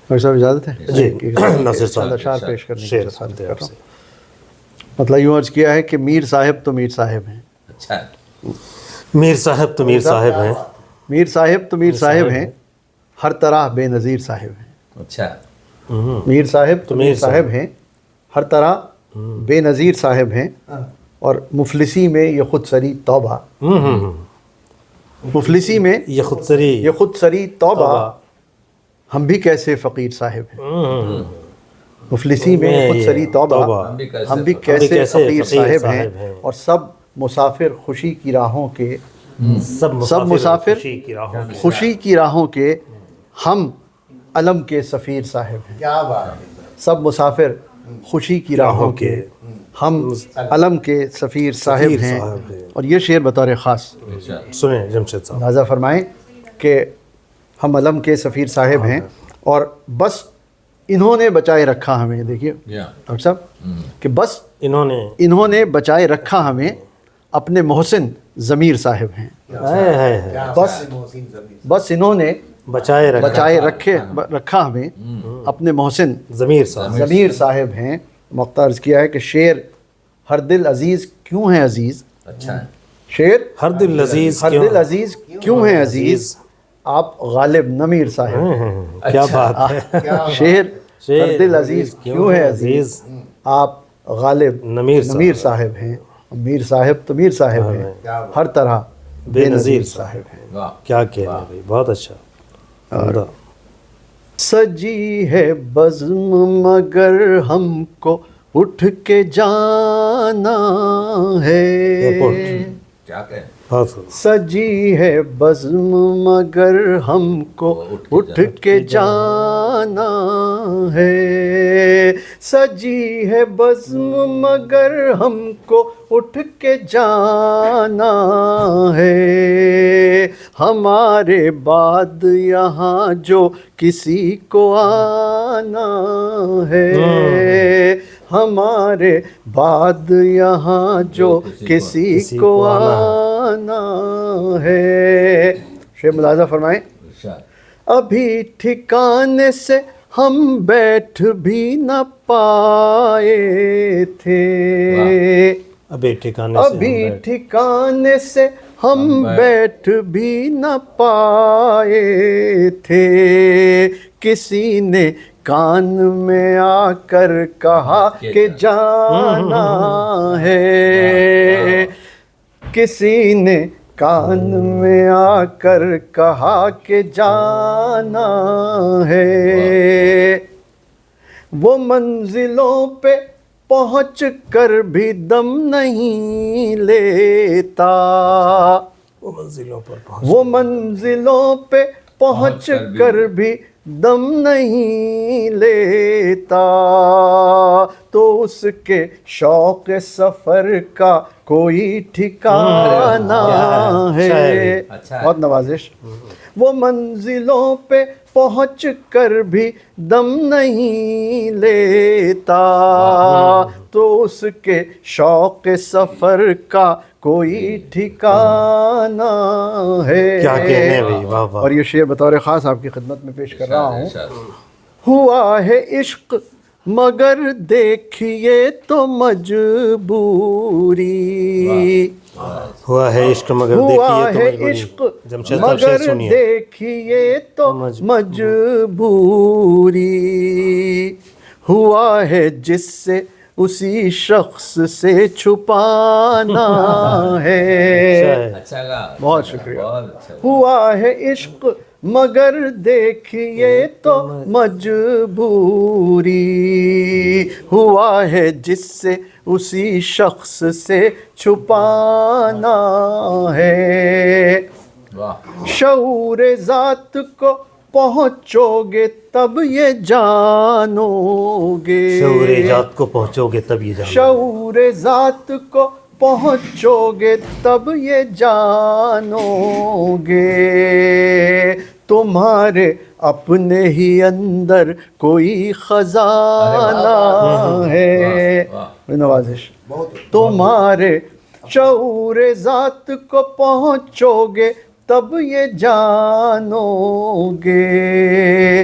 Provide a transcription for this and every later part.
Doctor صاحب اجازت ہے؟ جی ناصر صاحب اشعار پیش کرنے کی شعر اجازت سنتے ہیں کر آپ رہا سے. ہوں. مطلب یوں عرض کیا ہے کہ میر صاحب تو میر صاحب ہیں. اچھا. میر صاحب تو میر صاحب ہیں. میر صاحب تو میر صاحب ہیں، ہر طرح بے نظیر صاحب ہیں. اچھا. میر صاحب تو میر صاحب ہیں، ہر طرح بے نظیر صاحب ہیں. اور مفلسی میں یہ خود سری توبہ، مفلسی میں یہ خود سری توبہ، ہم بھی کیسے فقیر صاحب ہیں. مفلسی میں خود سری توبہ، ہم بھی کیسے فقیر صاحب ہیں. اور سب مسافر خوشی کی راہوں کے، سب مسافر خوشی کی راہوں کے، ہم علم کے سفیر صاحب ہیں. کیا بات ہے. سب مسافر خوشی کی راہوں کے، ہم علم کے سفیر صاحب ہیں. اور یہ شعر بطور خاص سنیں جمشید صاحب. لہٰذا فرمائیں کہ ہم علم کے سفیر صاحب ہیں اور بس انہوں نے بچائے رکھا ہمیں. دیکھیے ڈاکٹر صاحب کہ بس انہوں نے بچائے رکھا ہمیں، اپنے محسن ضمیر صاحب ہیں. بس انہوں نے بچائے رکھا ہمیں، اپنے محسن ضمیر صاحب ہیں. مختار کیا ہے کہ شعر ہر دل عزیز کیوں ہے عزیز. اچھا. شعر ہر دل عزیز کیوں ہے عزیز، آپ غالب نمیر صاحب. کیا بات ہے. شعر ہر دل عزیز کیوں ہے عزیز، آپ غالب نمیر صاحب ہیں. میر صاحب تو میر صاحب ہیں، ہر طرح بے نظیر صاحب ہیں. کیا کہنا بھائی، بہت اچھا. سجی ہے بزم مگر ہم کو اٹھ کے جانا ہے. کیا کہیں. سجی ہے بزم مگر ہم کو اٹھ کے جانا ہے. سجی ہے بزم مگر ہم کو اٹھ کے جانا ہے. ہمارے بعد یہاں جو کسی کو آنا ہے، ہمارے بعد یہاں جو کسی کو آنا ہے. شعر ملاحظہ فرمائیں. ابھی ٹھکانے سے ہم بیٹھ بھی نہ پائے تھے، ابھی ٹھکانے سے ہم بیٹھ بھی نہ پائے تھے. کسی نے کان میں آ کر کہا کہ جانا ہے. کسی نے کان میں آ کر کہا کہ جانا ہے. وہ منزلوں پہ پہنچ کر بھی دم نہیں لیتا، وہ منزلوں پہ پہنچ کر بھی دم نہیں لیتا. تو اس کے شوق سفر کا کوئی ٹھکانہ ہے. بہت نوازش. وہ منزلوں پہ پہنچ کر بھی دم نہیں لیتا، تو اس کے شوق سفر کا کوئی ٹھکانہ ہے. کیا کہنے بھائی، واہ واہ. اور یہ شعر بطور خاص آپ کی خدمت میں پیش کر رہا ہوں. ہوا ہے عشق مگر دیکھیے تو مجبوری، ہوا ہے عشق مگر دیکھیے تو مجبوری. ہوا ہے جس سے اسی شخص سے چھپانا ہے. بہت شکریہ. ہوا ہے عشق مگر دیکھیے تو مجبوری، ہوا ہے جس سے اسی شخص سے چھپانا ہے. شعور ذات کو پہنچو گے تب یہ جانو گے. شعور ذات کو پہنچو گے تب یہ جانو گے. شعور ذات کو پہنچو گے تب یہ جانو گے. تمہارے اپنے ہی اندر کوئی خزانہ ہے. نوازش. تمہارے شعور ذات کو پہنچو گے تب یہ جانو گے.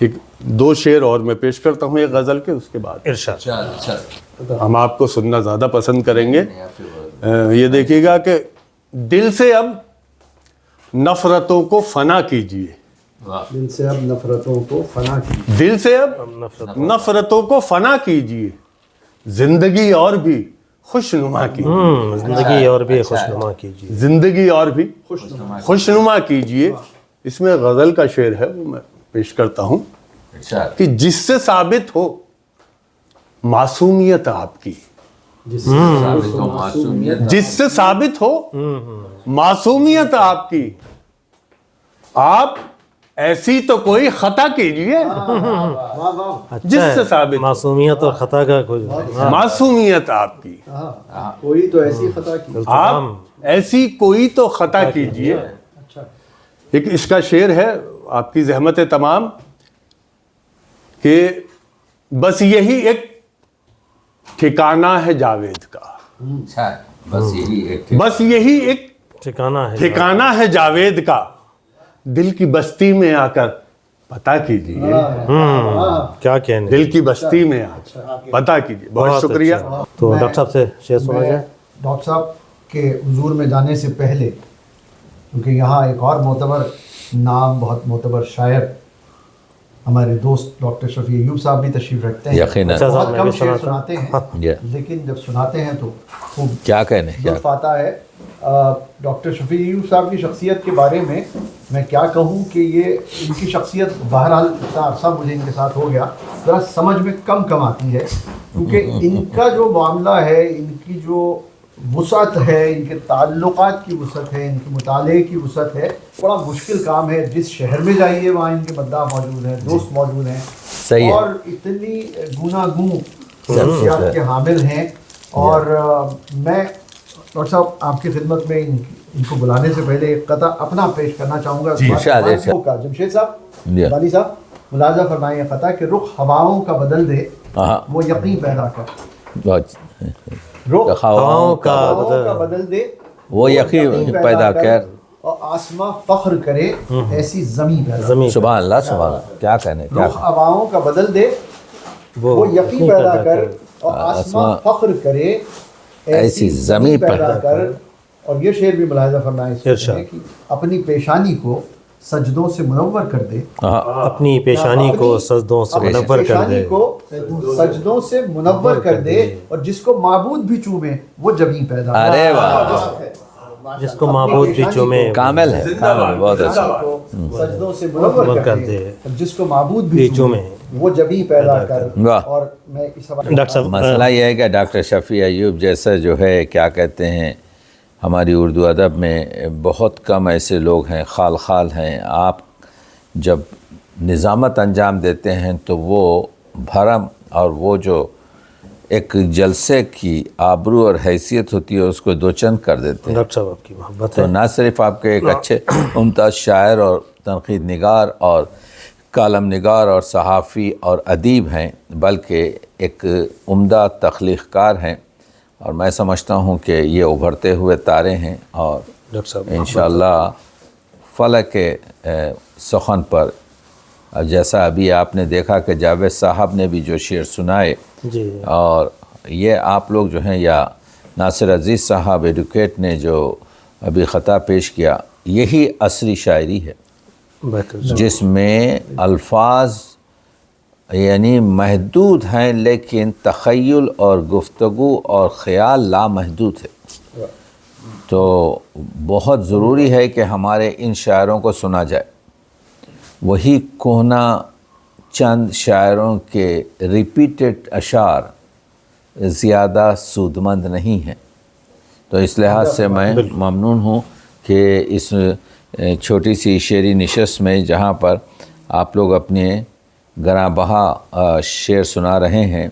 ایک دو شعر اور میں پیش کرتا ہوں ایک غزل کے، اس کے بعد ارشاد. ہم آپ کو سننا زیادہ پسند کریں گے. یہ دیکھیے گا کہ دل سے اب نفرتوں کو فنا کیجیے. دل سے اب نفرتوں کو فنا کیجیے. دل سے اب نفرتوں کو فنا کیجیے، زندگی اور بھی خوشنما کیجیے. زندگی اور بھی خوشنما کیجیے. زندگی اور بھی خوشنما کیجیے. اس میں غزل کا شعر ہے، وہ میں پیش کرتا ہوں کہ جس سے ثابت ہو معصومیت آپ کی، جس سے ثابت ہو معصومیت آپ کی، آپ ایسی تو کوئی خطا کیجیے. جس سے ثابت معصومیت اور خطا کا کوئی معصومیت آپ کی، کوئی تو ایسی خطا کی، آپ ایسی کوئی تو خطا کیجیے. ایک اس کا شعر ہے، آپ کی زحمت تمام، کہ بس یہی ایک ٹھکانہ ہے جاوید کا. بس یہی ایک ٹھکانہ ہے جاوید کا، دل کی بستی میں آ کر پتہ کیجیے. کیا کہنے، دل کی بستی میں آ کر پتہ کیجیے. بہت شکریہ. تو ڈاکٹر صاحب سے شعر سنا جائے. ڈاکٹر صاحب کے حضور میں جانے سے پہلے، کیونکہ یہاں ایک اور معتبر نام، بہت معتبر شاعر ہمارے دوست ڈاکٹر شفیع ایوب صاحب بھی تشریف رکھتے ہیں. بہت کم شعر سناتے ہیں، لیکن جب سناتے ہیں تو خوب کیا کہنے لطف آتا ہے. ڈاکٹر شفیع ایوب صاحب کی شخصیت کے بارے میں کیا کہوں کہ یہ ان کی شخصیت بہرحال اتنا عرصہ مجھے ان کے ساتھ ہو گیا، ذرا سمجھ میں کم آتی ہے، کیونکہ ان کا جو معاملہ ہے، ان کی جو وسعت ہے، ان کے تعلقات کی وسعت ہے، ان کے مطالعے کی وسعت ہے، بڑا مشکل کام ہے. جس شہر میں جائیے وہاں ان کے مداح موجود ہیں، دوست موجود ہیں، اور اتنی گوناگوں شخصیات کے حامل ہیں. اور میں ڈاکٹر صاحب آپ کی خدمت میں ان کو بلانے سے پہلے ایک قطع اپنا پیش کرنا چاہوں گا. جمشید صاحب، والی صاحب، ملاحظہ فرمائیں یہ قطع کہ رخ ہواؤں کا بدل دے وہ یقین پیدا کر. رخ ہواؤں کا بدل دے وہ یقین پیدا کر، اور آسماں فخر کرے ایسی زمین پیدا. سبحان اللہ، سبحان اللہ. کیا کہنے. رخ ہواؤں کا بدل دے وہ یقین پیدا کر، اور آسماں فخر کرے ایسی زمین پیدا کر. اور یہ شعر بھی ملاحظہ فرمائیں کہ اپنی پیشانی کو سجدوں سے منور کر دے. اپنی پیشانی کو سجدوں سے منور کر دے. سجدوں سے منور کر دے، اور جس کو معبود بھی چومے وہ جبیں پیدا. ارے واہ، جس کو معبود بھی چومے کامل ہے. بہت اچھا. سجدوں سے منور کر دے، جس کو معبود بھی چومے وہ جبیں پیدا کر. اور میں اس ڈاکٹر صاحب، مسئلہ یہ ہے کہ ڈاکٹر شفیع ایوب جیسا جو ہے، کیا کہتے ہیں، ہماری اردو ادب میں بہت کم ایسے لوگ ہیں، خال ہیں. آپ جب نظامت انجام دیتے ہیں تو وہ بھرم اور وہ جو ایک جلسے کی آبرو اور حیثیت ہوتی ہے اس کو دو چند کر دیتے ہیں. ڈاکٹر صاحب آپ کی محبت تو نہ صرف آپ کے ایک اچھے ممتاز شاعر اور تنقید نگار اور کالم نگار اور صحافی اور ادیب ہیں، بلکہ ایک عمدہ تخلیق کار ہیں. اور میں سمجھتا ہوں کہ یہ ابھرتے ہوئے تارے ہیں، اور انشاءاللہ فلک کے سخن پر، جیسا ابھی آپ نے دیکھا کہ جاوید صاحب نے بھی جو شعر سنائے، اور یہ آپ لوگ جو ہیں، یا ناصر عزیز صاحب ایڈوکیٹ نے جو ابھی خطا پیش کیا، یہی عصری شاعری ہے جس میں الفاظ یعنی محدود ہیں، لیکن تخیل اور گفتگو اور خیال لامحدود ہے. تو بہت ضروری ہے کہ ہمارے ان شاعروں کو سنا جائے. وہی کوہنا چند شاعروں کے ریپیٹڈ اشعار زیادہ سودمند نہیں ہیں. تو اس لحاظ سے میں ممنون ہوں کہ اس چھوٹی سی شعری نشست میں، جہاں پر آپ لوگ اپنے گراں بہا شعر سنا رہے ہیں،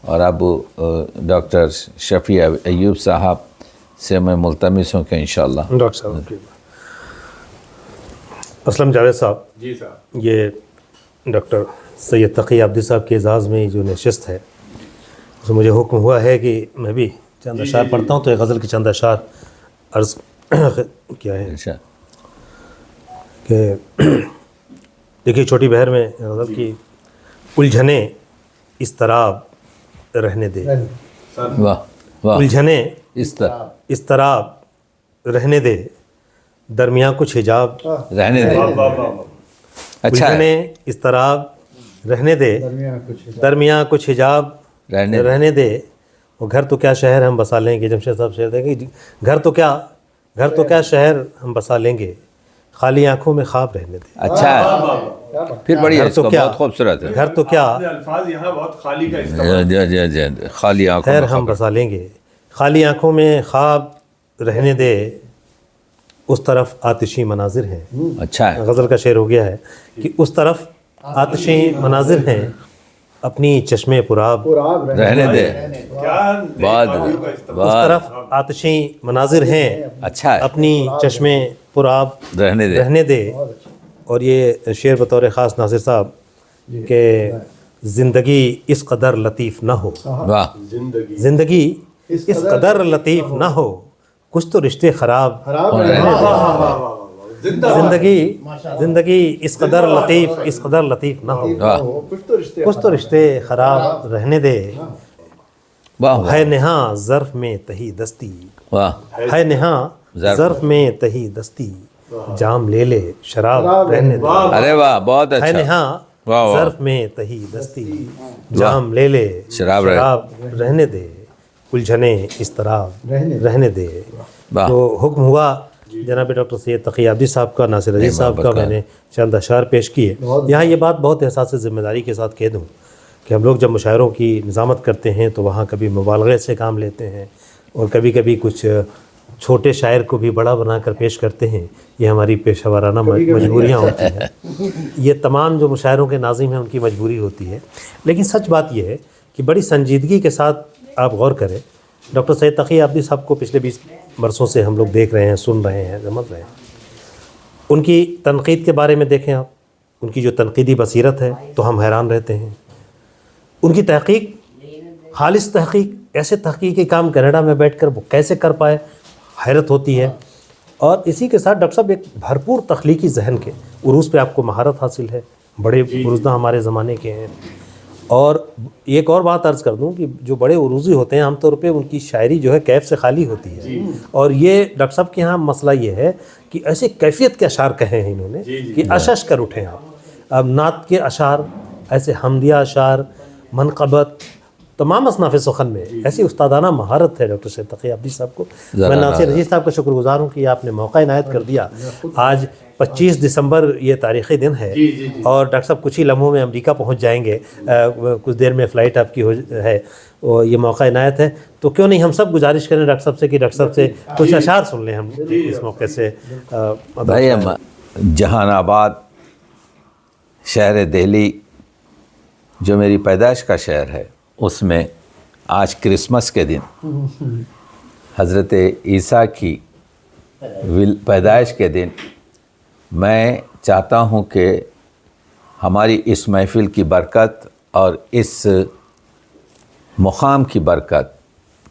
اور اب ڈاکٹر شفیع ایوب صاحب سے میں ملتمس ہوں کہ انشاءاللہ. ڈاکٹر صاحب، اسلم جاوید صاحب، جی صاحب، یہ ڈاکٹر سید تقی عابدی صاحب کے اعزاز میں جو نشست ہے، اس میں مجھے حکم ہوا ہے کہ میں بھی چند اشعار پڑھتا ہوں. تو ایک غزل کے چند اشعار عرض کیا ہے کہ دیکھیے چھوٹی بہر میں غزل کی الجھنیں اضطراب رہنے دے، واہ واہ، الجھنیں اس طرح اضطراب رہنے دے، درمیاں کچھ حجاب رہنے دے، اچھا ہے، الجھنیں اضطراب رہنے دے، درمیاں کچھ حجاب رہنے دے، رہنے دے، وہ گھر تو کیا شہر ہم بسا لیں گے، جمشید صاحب شعر دیں گے، گھر تو کیا شہر ہم بسا لیں گے، خالی آنکھوں میں خواب رہنے دے، اچھا ہے، پھر بڑھیا، اس کو بہت خوبصورت ہے، گھر تو کیا الفاظ یہاں بہت خالی کا استعمال، جی خالی آنکھوں خیر میں ہم بسا لیں گے، خالی آنکھوں میں خواب رہنے دے، اس طرف آتشی مناظر ہیں، اچھا ہے، غزل کا شعر ہو گیا ہے کہ اس طرف آتشی مناظر ہیں، اپنی چشمے پرآب، رہنے دے، بعد اس طرف آتشی مناظر ہیں، اچھا ہے، اپنی چشمے پرآب رہنے دے۔ اور یہ شعر بطور خاص ناصر صاحب کہ زندگی اس قدر لطیف نہ ہو، واہ، زندگی اس قدر لطیف نہ ہو، کچھ تو رشتے خراب رہنے دے، زندگی اس قدر لطیف نہ ہو، کچھ تو رشتے خراب رہنے دے، واہ ہے نہاں ظرف میں تہی دستی، واہ، ہے نہاں ظرف میں تہی دستی، جام لے لے شراب رہنے دے، ارے واہ، بہت ہے اچھا، نہاں واہ واہ، ظرف میں تہی دستی، جام لے لے شراب رہنے دے، الجھنیں اضطراب رہنے دے۔ واہ، تو حکم ہوا جناب ڈاکٹر سید تقی عابدی صاحب کا، ناصر عزیز صاحب کا میں نے چند اشعار پیش کیے۔ یہاں یہ بات بہت احساس ذمہ داری کے ساتھ کہہ دوں کہ ہم لوگ جب مشاعروں کی نظامت کرتے ہیں تو وہاں کبھی مبالغے سے کام لیتے ہیں اور کبھی کبھی کچھ چھوٹے شاعر کو بھی بڑا بنا کر پیش کرتے ہیں، یہ ہماری پیشہ ورانہ مجبوریاں ہوتی ہیں، یہ تمام جو مشاعروں کے ناظم ہیں ان کی مجبوری ہوتی ہے۔ لیکن سچ بات یہ ہے کہ بڑی سنجیدگی کے ساتھ آپ غور کریں، ڈاکٹر سید تقی عابدی صاحب کو پچھلے 20 برسوں سے ہم لوگ دیکھ رہے ہیں، سن رہے ہیں، سمجھ رہے ہیں، ان کی تنقید کے بارے میں دیکھیں آپ، ان کی جو تنقیدی بصیرت ہے تو ہم حیران رہتے ہیں، ان کی تحقیق، خالص تحقیق، ایسے تحقیقی کام کینیڈا میں بیٹھ کر وہ کیسے کر پائے، حیرت ہوتی ہے۔ اور اسی کے ساتھ ڈاکٹر صاحب ایک بھرپور تخلیقی ذہن کے، عروض پہ آپ کو مہارت حاصل ہے، بڑے عروضداں ہمارے زمانے کے ہیں۔ اور ایک اور بات عرض کر دوں کہ جو بڑے عروضی ہوتے ہیں عام طور پہ ان کی شاعری جو ہے کیف سے خالی ہوتی ہے، اور یہ ڈاکٹر صاحب کے ہاں مسئلہ یہ ہے کہ ایسے کیفیت کے اشعار کہے ہیں انہوں نے کہ اشش کر اٹھیں آپ۔ اب نعت کے اشعار، ایسے حمدیہ اشعار، منقبت، تمام اصناف سخن میں ایسی استادانہ مہارت ہے ڈاکٹر سید تقی عابدی صاحب کو۔ میں ناصر عزیز صاحب کا شکر گزار ہوں کہ آپ نے موقع عنایت کر دیا۔ آج 25 دسمبر یہ تاریخی دن ہے اور ڈاکٹر صاحب کچھ ہی لمحوں میں امریکہ پہنچ جائیں گے، کچھ دیر میں فلائٹ آپ کی ہے، اور یہ موقع عنایت ہے تو کیوں نہیں ہم سب گزارش کریں ڈاکٹر صاحب سے کہ ڈاکٹر صاحب سے کچھ اشعار سن لیں ہم اس موقع سے۔ بھائی جہان آباد شہر دہلی جو میری پیدائش کا شہر ہے، اس میں آج کرسمس کے دن، حضرت عیسیٰ کی پیدائش کے دن، میں چاہتا ہوں کہ ہماری اس محفل کی برکت اور اس مقام کی برکت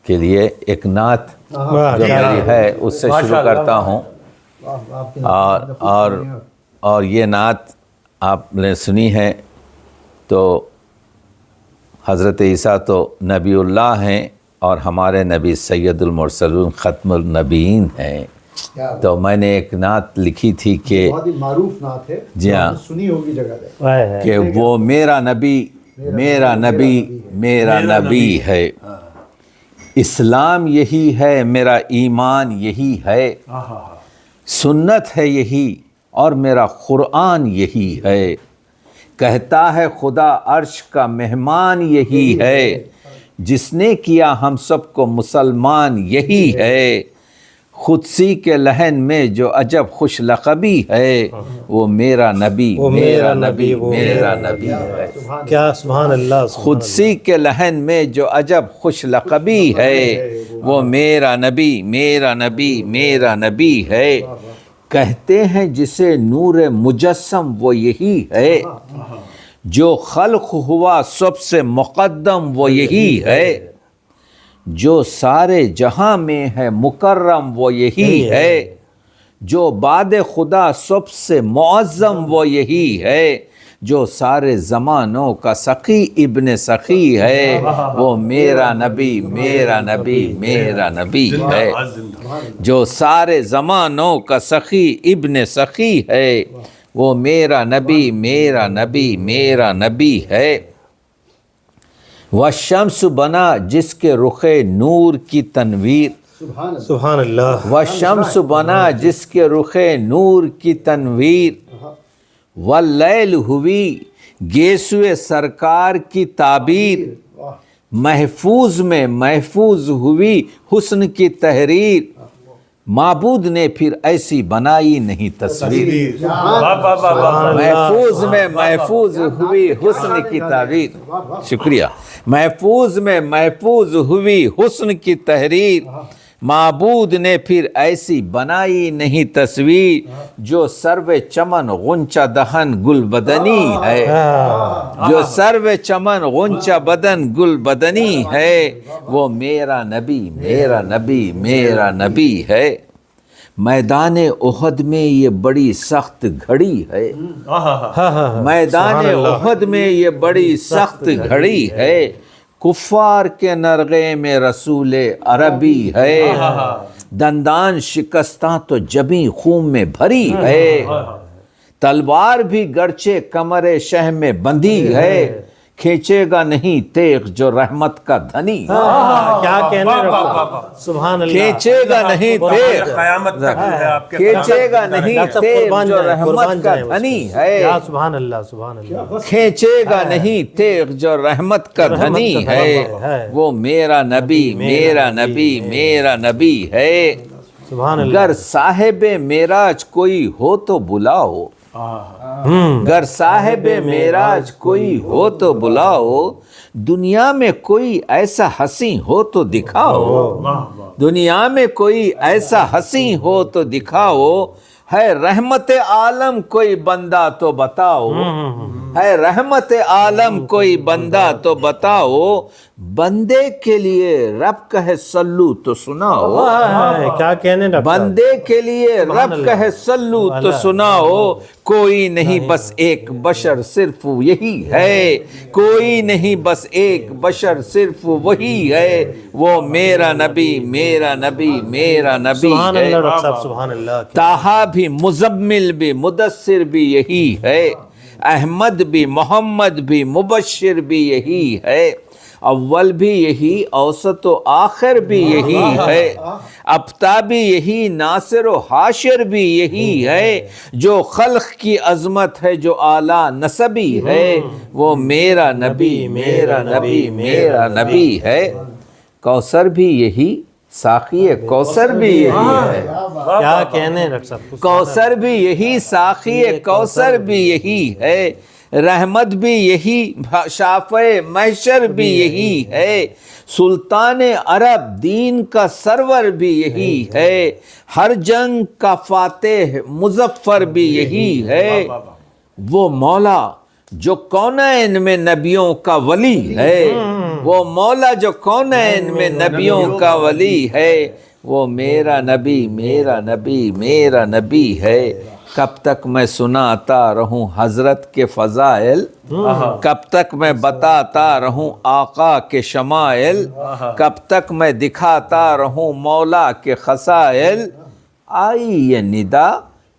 کے لیے ایک نعت جو میری ہے اس سے شروع کرتا ہوں، اور یہ نعت آپ نے سنی ہے تو حضرت عیسیٰ تو نبی اللہ ہیں اور ہمارے نبی سید المرسلون ختم النبیین ہیں، تو میں نے ایک نعت لکھی تھی کہ بہت ہی معروف نعت ہے، جی ہاں، سنی ہوگی جگہ ہے کہ وہ میرا نبی میرا نبی میرا نبی ہے، اسلام یہی ہے، میرا ایمان یہی ہے، سنت ہے یہی اور میرا قرآن یہی ہے، کہتا ہے خدا عرش کا مہمان یہی ہے، جس نے کیا ہم سب کو مسلمان یہی ہے، قدسی کے لحن میں جو عجب خوش لقبی ہے، وہ میرا نبی میرا نبی میرا نبی ہے، کیا سبحان اللہ، قدسی کے لحن میں جو عجب خوش لقبی ہے، وہ میرا نبی میرا نبی میرا نبی ہے، کہتے ہیں جسے نور مجسم وہ یہی ہے، جو خلق ہوا سب سے مقدم وہ یہی ہے، جو سارے جہاں میں ہے مکرم وہ یہی ہے، جو بعد خدا سب سے معظم وہ یہی ہے، جو سارے زمانوں کا سخی ابن سخی ہے، وہ میرا نبی میرا نبی میرا نبی ہے، جو سارے زمانوں کا سخی ابن سخی ہے، وہ میرا نبی میرا نبی میرا نبی ہے۔ والشمس بنا جس کے رخ نور کی تنویر، سبحان اللہ، والشمس بنا جس کے رخ نور کی تنویر، واللیل ہوئی گیسوئے سرکار کی تعبیر، محفوظ میں محفوظ ہوئی حسن کی تحریر، معبود نے پھر ایسی بنائی نہیں تصویر، محفوظ میں محفوظ ہوئی حسن کی تعبیر، شکریہ، محفوظ میں محفوظ ہوئی حسن کی تحریر، معبود نے پھر ایسی بنائی نہیں تصویر، جو سرو چمن غنچہ دہن گل بدنی ہے، جو سرو چمن غنچہ بدن گل بدنی ہے، وہ میرا نبی میرا نبی میرا نبی ہے۔ میدان احد میں یہ بڑی سخت گھڑی ہے، میدان احد میں یہ بڑی سخت گھڑی ہے، کفار کے نرغے میں رسول عربی ہے، دندان شکستہ تو جبیں خون میں بھری ہے، تلوار بھی گرچہ کمر شہ میں بندھی ہے، کھینچے گا نہیں تیغ جو رحمت کا دھنی، کیا کہنے رکھا، سبحان اللہ، کھینچے گا نہیں تیغ، قیامت تک ہے آپ کے کھینچے گا نہیں تیغ جو رحمت کا دھنی ہے، سبحان اللہ سبحان اللہ، کھینچے گا نہیں تیغ جو رحمت کا دھنی ہے، وہ میرا نبی میرا نبی میرا نبی ہے۔ سبحان اللہ، گر صاحب معراج کوئی ہو تو بلاؤ، گر صاحب معراج کوئی ہو تو بلاؤ، دنیا میں کوئی ایسا حسین ہو تو دکھاؤ، دنیا میں کوئی ایسا حسین ہو تو دکھاؤ، ہے رحمت عالم کوئی بندہ تو بتاؤ، ہے رحمت عالم کوئی بندہ تو بتاؤ، بندے کے لیے رب کہے صلو تو سناؤ، کیا کہنے رکھا، بندے کے لیے رب کہے صلو تو سناؤ، کوئی نہیں بس ایک بشر صرف یہی ہے، کوئی نہیں بس ایک بشر صرف وہی ہے، وہ میرا نبی میرا نبی میرا نبی سبحان ہے۔ اللہ ڈاکٹر صاحب، سبحان اللہ، طٰہٰ بھی مزمل بھی مدثر بھی یہی ہے، احمد بھی محمد بھی مبشر بھی یہی ہے، اول بھی یہی اوسط و آخر بھی یہی ہے، ابتا بھی یہی ناصر و حاشر بھی یہی ہے، جو خلق کی عظمت ہے جو اعلیٰ نسبی ہے، وہ میرا نبی میرا نبی میرا نبی ہے۔ کوثر بھی یہی، ساقی کوثر بھی یہی ہے، کیا کہنے ڈاکٹر صاحب، کوثر بھی یہی، ساقی کوثر بھی یہی ہے، رحمت بھی یہی، شافع محشر بھی یہی ہے، سلطان عرب دین کا سرور بھی یہی ہے، ہر جنگ کا فاتح مظفر بھی یہی ہے، وہ مولا جو کونین میں نبیوں کا ولی ہے، وہ مولا جو کونین میں نبیوں کا ولی ہے، وہ میرا نبی میرا نبی میرا نبی ہے۔ کب تک میں سناتا رہوں حضرت کے فضائل، کب تک میں بتاتا رہوں آقا کے شمائل، کب تک میں دکھاتا رہوں مولا کے خصائل، آئی یہ ندا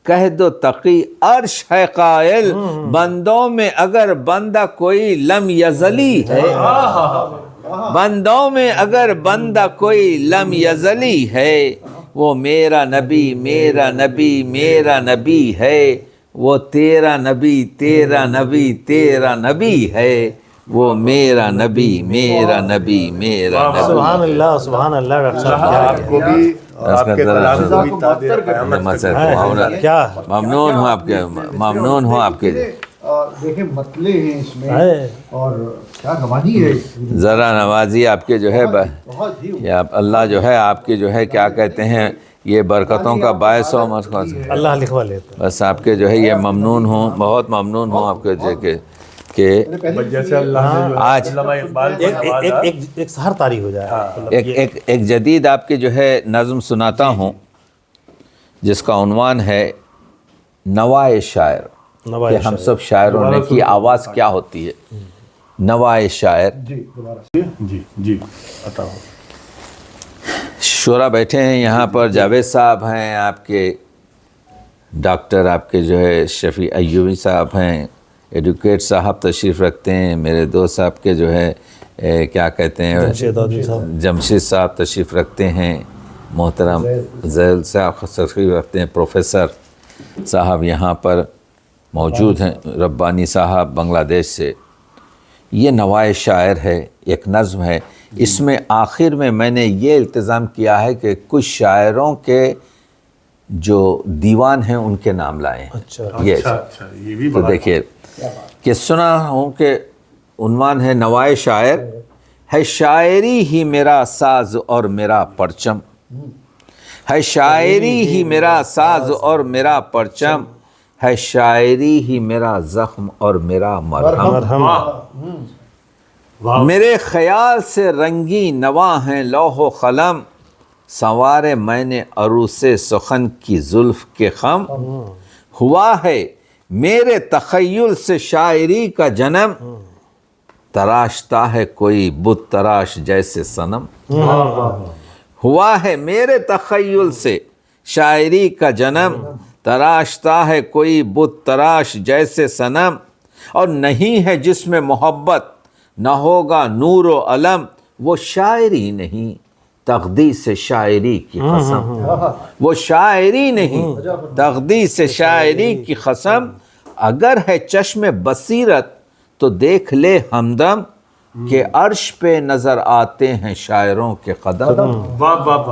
کہہ دو تقی عرش ہے قائل، بندوں میں اگر بندہ کوئی لم یزلی ہے، بندوں میں اگر بندہ کوئی لم یزلی ہے، وہ میرا نبی میرا نبی میرا نبی ہے، وہ تیرا نبی تیرا نبی تیرا نبی ہے، وہ میرا نبی میرا نبی میرا نبی۔ سبحان اللہ سبحان اللہ ڈاکٹر صاحب، آپ کو بھی آپ کے کلام کو بھی تعدیر قیامت سے کیا ممنون ہوں آپ کے، ممنون ہوں آپ کے، دیکھیں مطلع ہیں اس میں، اور کیا روانی ہے، ذرا نوازی آپ کے جو ہے بہت ہی یا اللہ جو ہے آپ کے جو ہے کیا کہتے ہیں، یہ برکتوں کا باعث ہو، اللہ لکھوا لیتا بس آپ کے جو ہے یہ ممنون ہوں، بہت ممنون ہوں آپ کے کہ جیسے اللہ نے آج علامہ اقبال کو نوازا، ایک سہر طاری ہو جائے، ایک جدید آپ کے جو ہے نظم سناتا ہوں جس کا عنوان ہے نوائے شاعر، کہ ہم سب شاعروں نے کی آواز کیا ہوتی ہے۔ نوائے شاعر۔ جی عطا ہو۔ شعراء بیٹھے ہیں یہاں پر، جاوید صاحب ہیں آپ کے، ڈاکٹر آپ کے جو ہے شفیع ایوبی صاحب ہیں، ایڈوکیٹ صاحب تشریف رکھتے ہیں، میرے دوست صاحب کے جو ہے کیا کہتے ہیں جمشید صاحب تشریف رکھتے ہیں، محترم زیل صاحب تشریف رکھتے ہیں، پروفیسر صاحب یہاں پر موجود ہیں، ربانی صاحب بنگلہ دیش سے۔ یہ نوائے شاعر ہے، ایک نظم ہے، اس میں آخر میں میں نے یہ التزام کیا ہے کہ کچھ شاعروں کے جو دیوان ہیں ان کے نام لائے ہیں۔ یہ بھی تو دیکھیے کہ سنا ہوں کہ عنوان ہے نوائے شاعر، ہے شاعری ہی میرا ساز اور میرا پرچم، ہے شاعری ہی میرا ساز اور میرا پرچم، ہے شاعری ہی میرا زخم اور میرا مرہم، میرے خیال سے رنگی نواں ہیں لوح و قلم، سنوارے میں نے عروس سخن کی زلف کے خم، ہوا ہے میرے تخیل سے شاعری کا جنم، تراشتا ہے کوئی بت تراش جیسے صنم، ہوا ہے میرے تخیل سے شاعری کا جنم، تراشتا ہے کوئی بت تراش جیسے صنم، اور نہیں ہے جس میں محبت نہ ہوگا نور و علم، وہ شاعری نہیں تقدیس شاعری کی قسم، وہ شاعری نہیں تقدیس شاعری کی قسم، اگر ہے چشم بصیرت تو دیکھ لے ہمدم، کہ عرش پہ نظر آتے ہیں شاعروں کے قدم،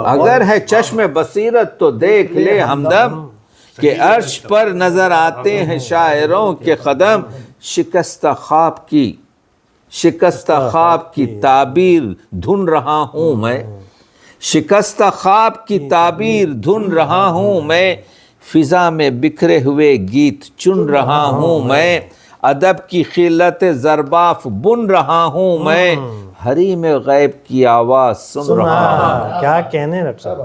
اگر ہے چشم بصیرت تو دیکھ لے ہمدم، کہ عرش پر نظر آتے ہیں شاعروں کے قدم، شکستہ خواب کی تعبیر دھن رہا ہوں میں، شکستہ خواب کی تعبیر دھن رہا ہوں میں، فضا میں بکھرے ہوئے گیت چن رہا ہوں میں، ادب کی خلت زرباف بن رہا ہوں میں، حریم غیب کی آواز سن رہا ہوں، کیا کہنے ڈاکٹر صاحب،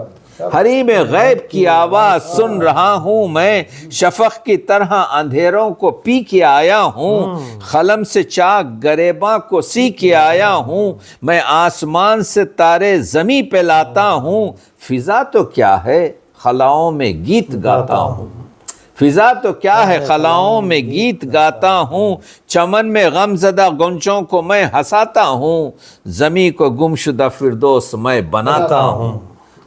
حریم غیب کی آواز سن رہا ہوں میں، شفق کی طرح اندھیروں کو پی کے آیا ہوں، قلم سے چاک گریباں کو سی کے آیا ہوں، میں آسمان سے تارے زمیں پہ لاتا ہوں، فضا تو کیا ہے خلاؤں میں گیت گاتا ہوں، فضا تو کیا ہے خلاؤں میں گیت گاتا ہوں، چمن میں غم زدہ گنچوں کو میں ہنساتا ہوں، زمیں کو گمشدہ فردوس میں بناتا ہوں،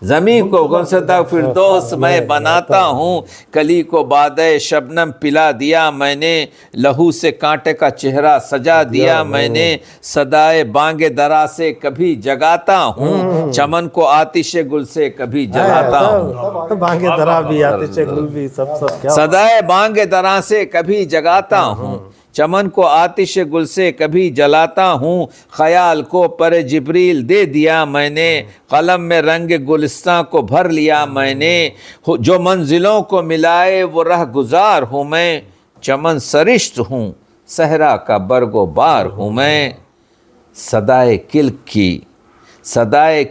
زمین کو گمشدہ فردوس میں بناتا ہوں، کلی کو بادۂ شبنم پلا دیا میں نے، لہو سے کانٹے کا چہرہ سجا دیا میں نے، صدائے بانگ درا سے کبھی جگاتا ہوں، چمن کو آتش گل سے کبھی جلاتا ہوں، بانگ درا بھی آتش گل بھی سب کیا، صدائے بانگ درا سے کبھی جگاتا ہوں، چمن کو آتش گل سے کبھی جلاتا ہوں، خیال کو پر جبریل دے دیا میں نے، قلم میں رنگ گلستان کو بھر لیا میں نے، جو منزلوں کو ملائے وہ رہ گزار ہوں میں، چمن سرشت ہوں صحرا کا برگ و بار ہوں میں، صدائے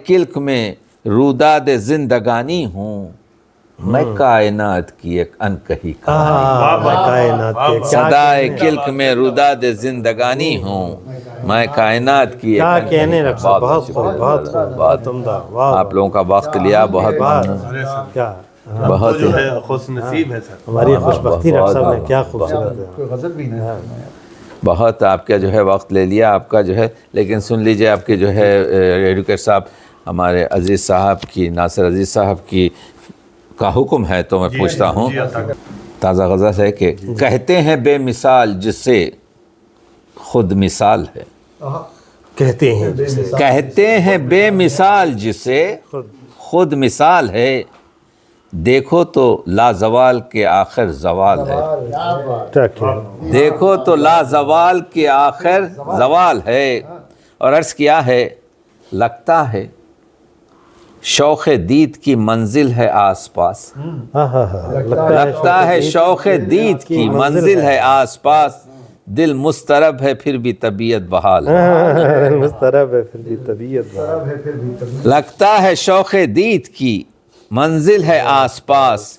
کلک میں روداد زندگانی ہوں، میں کائنات کی ایک انکہی کہانی، صدائے کلک میں روداد زندگانی ہوں، میں کائنات کی ایک کہنے رکھا، بہت عمدہ، آپ لوگوں کا وقت لیا، بہت جو ہے خوش نصیب ہے سر، ہماری خوش بختی ڈاکٹر صاحب نے، کیا خوبصورت ہے، غزل بھی نہیں، بہت آپ کا جو ہے وقت لے لیا آپ کا جو ہے، لیکن سن لیجئے آپ کے جو ہے ایڈوکیٹ صاحب ہمارے عزیز صاحب کی، ناصر عزیز صاحب کی کا حکم ہے تو میں پوچھتا ہوں، تازہ غزل ہے کہ کہتے ہیں بے مثال جسے خود مثال ہے، کہتے ہیں بے مثال جسے خود مثال ہے، دیکھو تو لازوال کے آخر زوال ہے، دیکھو تو لازوال کے آخر زوال ہے، اور عرض کیا ہے لگتا ہے شوق دید کی منزل ہے آس پاس، لگتا ہے شوق دید کی منزل ہے آس پاس، دل مسترب ہے پھر بھی طبیعت بحال ہے، مسترب ہے پھر بھی طبیعت بحال، لگتا ہے شوق دید کی منزل ہے آس پاس،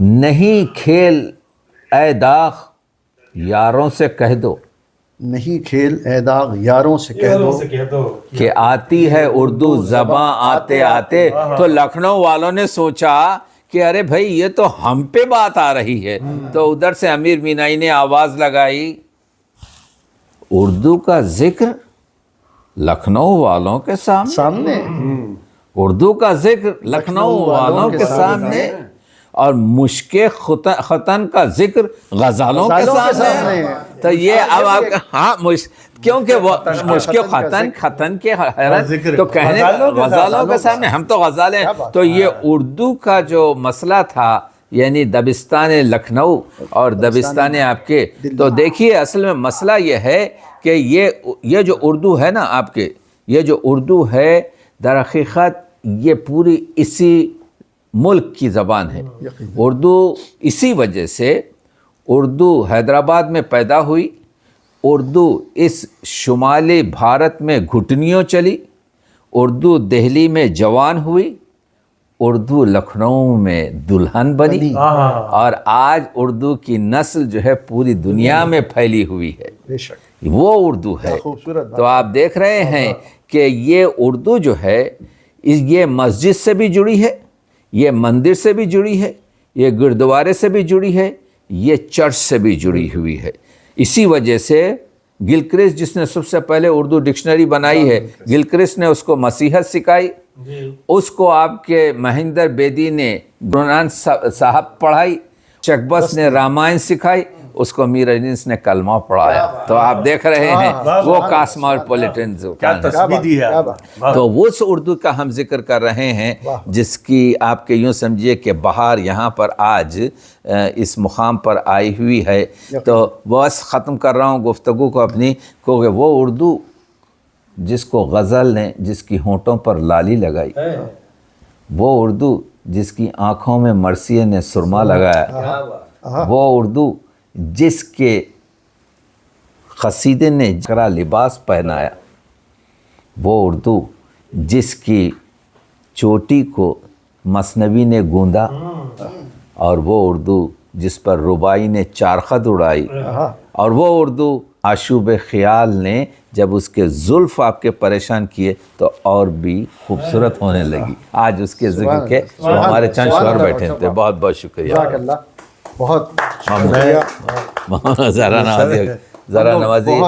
نہیں کھیل اے داغ یاروں سے کہہ دو، نہیں کھیل اے داغ یاروں سے کہہ دو کہ آتی ہے اردو زباں آتے آتے۔ تو لکھنؤ والوں نے سوچا کہ ارے بھائی یہ تو ہم پہ بات آ رہی ہے، تو ادھر سے امیر مینائی نے آواز لگائی، اردو کا ذکر لکھنؤ والوں کے سامنے، اردو کا ذکر لکھنؤ والوں کے سامنے، اور مشک ختن کا ذکر غزالوں کے سامنے۔ تو یہ اب آپ ہاں کیونکہ وہ مشک ختن کے تو کہنے غزالوں کے سامنے، ہم تو غزال ہیں۔ تو یہ اردو کا جو مسئلہ تھا، یعنی دبستان لکھنؤ اور دبستان آپ کے، تو دیکھیے اصل میں مسئلہ یہ ہے کہ یہ جو اردو ہے نا آپ کے، یہ جو اردو ہے در حقیقت یہ پوری اسی ملک کی زبان ہے۔ اردو اسی وجہ سے اردو حیدرآباد میں پیدا ہوئی، اردو اس شمالی بھارت میں گھٹنیوں چلی، اردو دہلی میں جوان ہوئی، اردو لکھنؤ میں دلہن بنی، اور آج اردو کی نسل جو ہے پوری دنیا میں پھیلی ہوئی ہے، بے شک وہ اردو ہے۔ تو آپ دیکھ رہے ہیں کہ یہ اردو جو ہے یہ مسجد سے بھی جڑی ہے، یہ مندر سے بھی جڑی ہے، یہ گردوارے سے بھی جڑی ہے، یہ چرچ سے بھی جڑی ہوئی ہے۔ اسی وجہ سے گلکرسٹ جس نے سب سے پہلے اردو ڈکشنری بنائی ہے، گلکرسٹ نے اس کو مسیحت سکھائی، اس کو آپ کے مہندر بیدی نے گرو نانک صاحب پڑھائی، چکبس نے رامائن سکھائی، اس کو میر انیس نے کلمہ پڑھایا۔ تو آپ دیکھ رہے ہیں وہ کاسموپولیٹن کیا تسبیح دی ہے۔ تو وہ اس اردو کا ہم ذکر کر رہے ہیں جس کی آپ کے یوں سمجھیے کہ بہار یہاں پر آج اس مقام پر آئی ہوئی ہے۔ تو بس ختم کر رہا ہوں گفتگو کو اپنی، کیونکہ وہ اردو جس کو غزل نے جس کی ہونٹوں پر لالی لگائی، وہ اردو جس کی آنکھوں میں مرثیے نے سرما لگایا، وہ اردو جس کے قصیدے نے جرا لباس پہنایا، وہ اردو جس کی چوٹی کو مثنوی نے گوندا، اور وہ اردو جس پر ربائی نے چارخد اڑائی، اور وہ اردو آشوب خیال نے جب اس کے زلف آپ کے پریشان کیے تو اور بھی خوبصورت ہونے لگی۔ آج اس کے ذکر کے ہمارے چند شعر بیٹھے تھے۔ بہت بہت شکریہ، بہت شکریہ، ذرا نوازی